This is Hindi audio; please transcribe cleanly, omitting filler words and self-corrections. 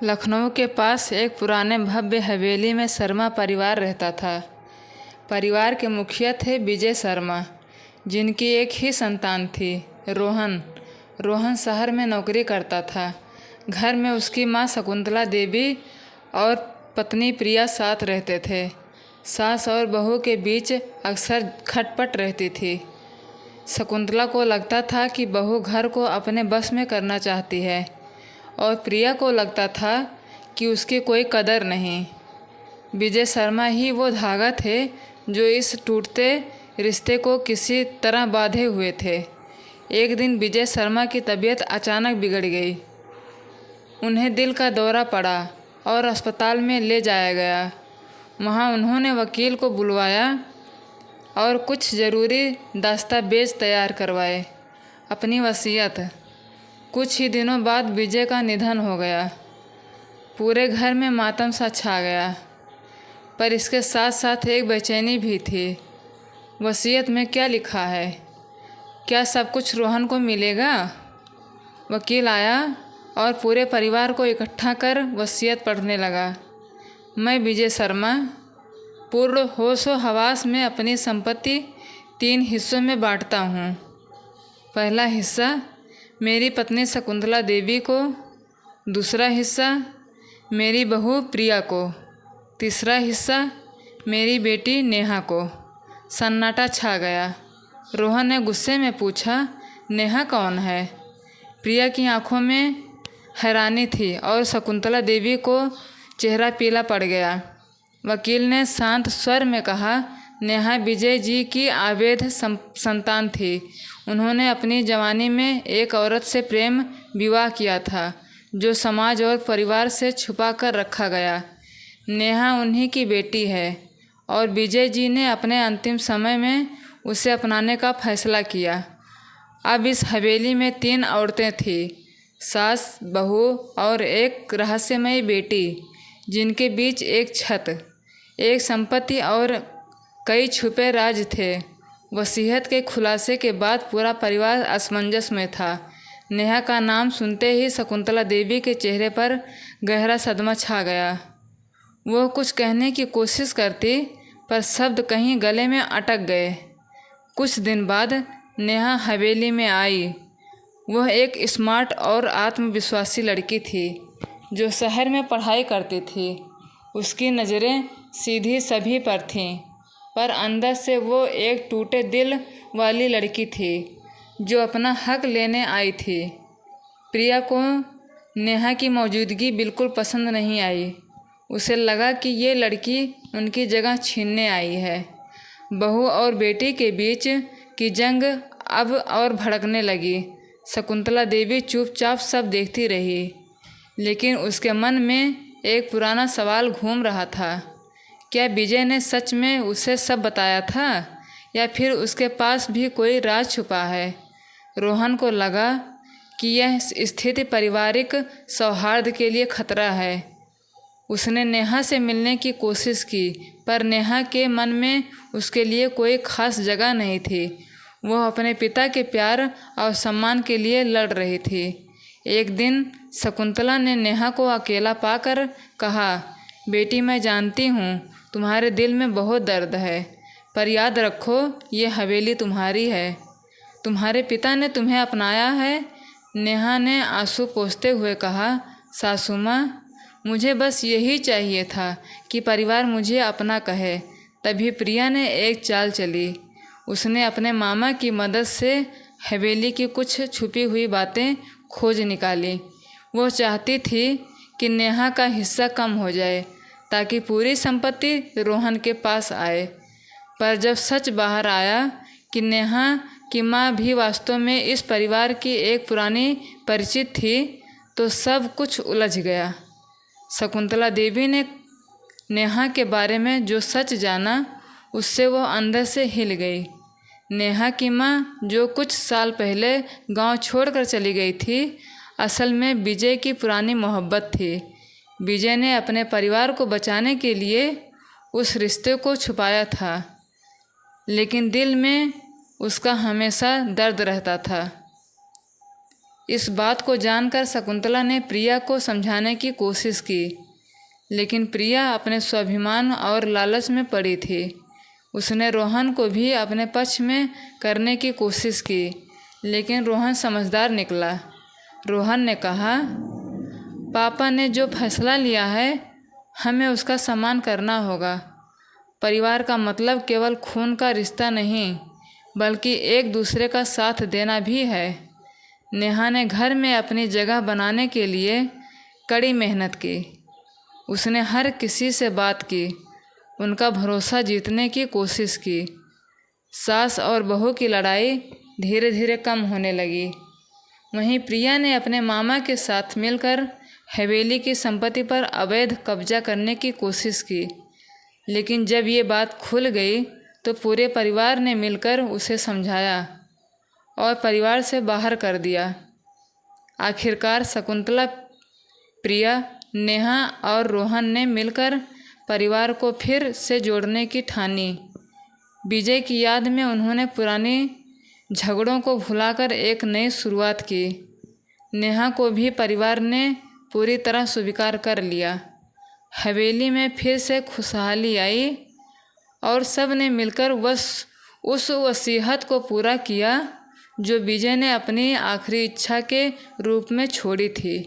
लखनऊ के पास एक पुराने भव्य हवेली में शर्मा परिवार रहता था। परिवार के मुखिया थे विजय शर्मा, जिनकी एक ही संतान थी, रोहन। रोहन शहर में नौकरी करता था। घर में उसकी माँ शकुंतला देवी और पत्नी प्रिया साथ रहते थे। सास और बहू के बीच अक्सर खटपट रहती थी। शकुंतला को लगता था कि बहू घर को अपने बस में करना चाहती है और प्रिया को लगता था कि उसकी कोई कदर नहीं। विजय शर्मा ही वो धागा थे जो इस टूटते रिश्ते को किसी तरह बांधे हुए थे। एक दिन विजय शर्मा की तबीयत अचानक बिगड़ गई। उन्हें दिल का दौरा पड़ा और अस्पताल में ले जाया गया। वहाँ उन्होंने वकील को बुलवाया और कुछ ज़रूरी दस्तावेज तैयार करवाए। अपनी वसीयत। कुछ ही दिनों बाद विजय का निधन हो गया। पूरे घर में मातम सा छा गया, पर इसके साथ साथ एक बेचैनी भी थी। वसीयत में क्या लिखा है? क्या सब कुछ रोहन को मिलेगा? वकील आया और पूरे परिवार को इकट्ठा कर वसीयत पढ़ने लगा। मैं विजय शर्मा पूर्ण होशो हवास में अपनी संपत्ति 3 हिस्सों में बांटता हूँ। पहला हिस्सा मेरी पत्नी शकुंतला देवी को, दूसरा हिस्सा मेरी बहू प्रिया को, तीसरा हिस्सा मेरी बेटी नेहा को। सन्नाटा छा गया। रोहन ने गुस्से में पूछा, नेहा कौन है? प्रिया की आंखों में हैरानी थी और शकुंतला देवी को चेहरा पीला पड़ गया। वकील ने शांत स्वर में कहा, नेहा विजय जी की अवैध संतान थी। उन्होंने अपनी जवानी में एक औरत से प्रेम विवाह किया था, जो समाज और परिवार से छुपा कर रखा गया। नेहा उन्हीं की बेटी है और विजय जी ने अपने अंतिम समय में उसे अपनाने का फैसला किया। अब इस हवेली में 3 औरतें थीं, सास, बहू और एक रहस्यमयी बेटी, जिनके बीच एक छत, एक संपत्ति और कई छुपे राज थे। वसीयत के खुलासे के बाद पूरा परिवार असमंजस में था। नेहा का नाम सुनते ही शकुंतला देवी के चेहरे पर गहरा सदमा छा गया। वो कुछ कहने की कोशिश करती, पर शब्द कहीं गले में अटक गए। कुछ दिन बाद नेहा हवेली में आई। वह एक स्मार्ट और आत्मविश्वासी लड़की थी, जो शहर में पढ़ाई करती थी। उसकी नज़रें सीधी सभी पर थीं, पर अंदर से वो एक टूटे दिल वाली लड़की थी, जो अपना हक लेने आई थी। प्रिया को नेहा की मौजूदगी बिल्कुल पसंद नहीं आई। उसे लगा कि ये लड़की उनकी जगह छीनने आई है। बहू और बेटी के बीच की जंग अब और भड़कने लगी। शकुंतला देवी चुपचाप सब देखती रही, लेकिन उसके मन में एक पुराना सवाल घूम रहा था। क्या विजय ने सच में उसे सब बताया था, या फिर उसके पास भी कोई राज छुपा है? रोहन को लगा कि यह स्थिति पारिवारिक सौहार्द के लिए खतरा है। उसने नेहा से मिलने की कोशिश की, पर नेहा के मन में उसके लिए कोई खास जगह नहीं थी। वह अपने पिता के प्यार और सम्मान के लिए लड़ रही थी। एक दिन शकुंतला ने नेहा को अकेला पाकर कहा, बेटी, मैं जानती हूँ तुम्हारे दिल में बहुत दर्द है, पर याद रखो, ये हवेली तुम्हारी है। तुम्हारे पिता ने तुम्हें अपनाया है। नेहा ने आंसू पोंछते हुए कहा, सासू माँ, मुझे बस यही चाहिए था कि परिवार मुझे अपना कहे। तभी प्रिया ने एक चाल चली। उसने अपने मामा की मदद से हवेली की कुछ छुपी हुई बातें खोज निकाली। वो चाहती थी कि नेहा का हिस्सा कम हो जाए, ताकि पूरी संपत्ति रोहन के पास आए। पर जब सच बाहर आया कि नेहा की माँ भी वास्तव में इस परिवार की एक पुरानी परिचित थी, तो सब कुछ उलझ गया। शकुंतला देवी ने नेहा के बारे में जो सच जाना, उससे वो अंदर से हिल गई। नेहा की माँ, जो कुछ साल पहले गांव छोड़कर चली गई थी, असल में विजय की पुरानी मोहब्बत थी। विजय ने अपने परिवार को बचाने के लिए उस रिश्ते को छुपाया था, लेकिन दिल में उसका हमेशा दर्द रहता था। इस बात को जानकर शकुंतला ने प्रिया को समझाने की कोशिश की, लेकिन प्रिया अपने स्वाभिमान और लालच में पड़ी थी। उसने रोहन को भी अपने पक्ष में करने की कोशिश की, लेकिन रोहन समझदार निकला। रोहन ने कहा, पापा ने जो फैसला लिया है हमें उसका सम्मान करना होगा। परिवार का मतलब केवल खून का रिश्ता नहीं, बल्कि एक दूसरे का साथ देना भी है। नेहा ने घर में अपनी जगह बनाने के लिए कड़ी मेहनत की। उसने हर किसी से बात की, उनका भरोसा जीतने की कोशिश की। सास और बहू की लड़ाई धीरे धीरे कम होने लगी। वहीं प्रिया ने अपने मामा के साथ मिलकर हवेली की संपत्ति पर अवैध कब्जा करने की कोशिश की, लेकिन जब ये बात खुल गई तो पूरे परिवार ने मिलकर उसे समझाया और परिवार से बाहर कर दिया। आखिरकार शकुंतला, प्रिया, नेहा और रोहन ने मिलकर परिवार को फिर से जोड़ने की ठानी। विजय की याद में उन्होंने पुराने झगड़ों को भुलाकर एक नई शुरुआत की। नेहा को भी परिवार ने पूरी तरह स्वीकार कर लिया। हवेली में फिर से खुशहाली आई और सब ने मिलकर उस वसीयत को पूरा किया जो विजय ने अपनी आखिरी इच्छा के रूप में छोड़ी थी।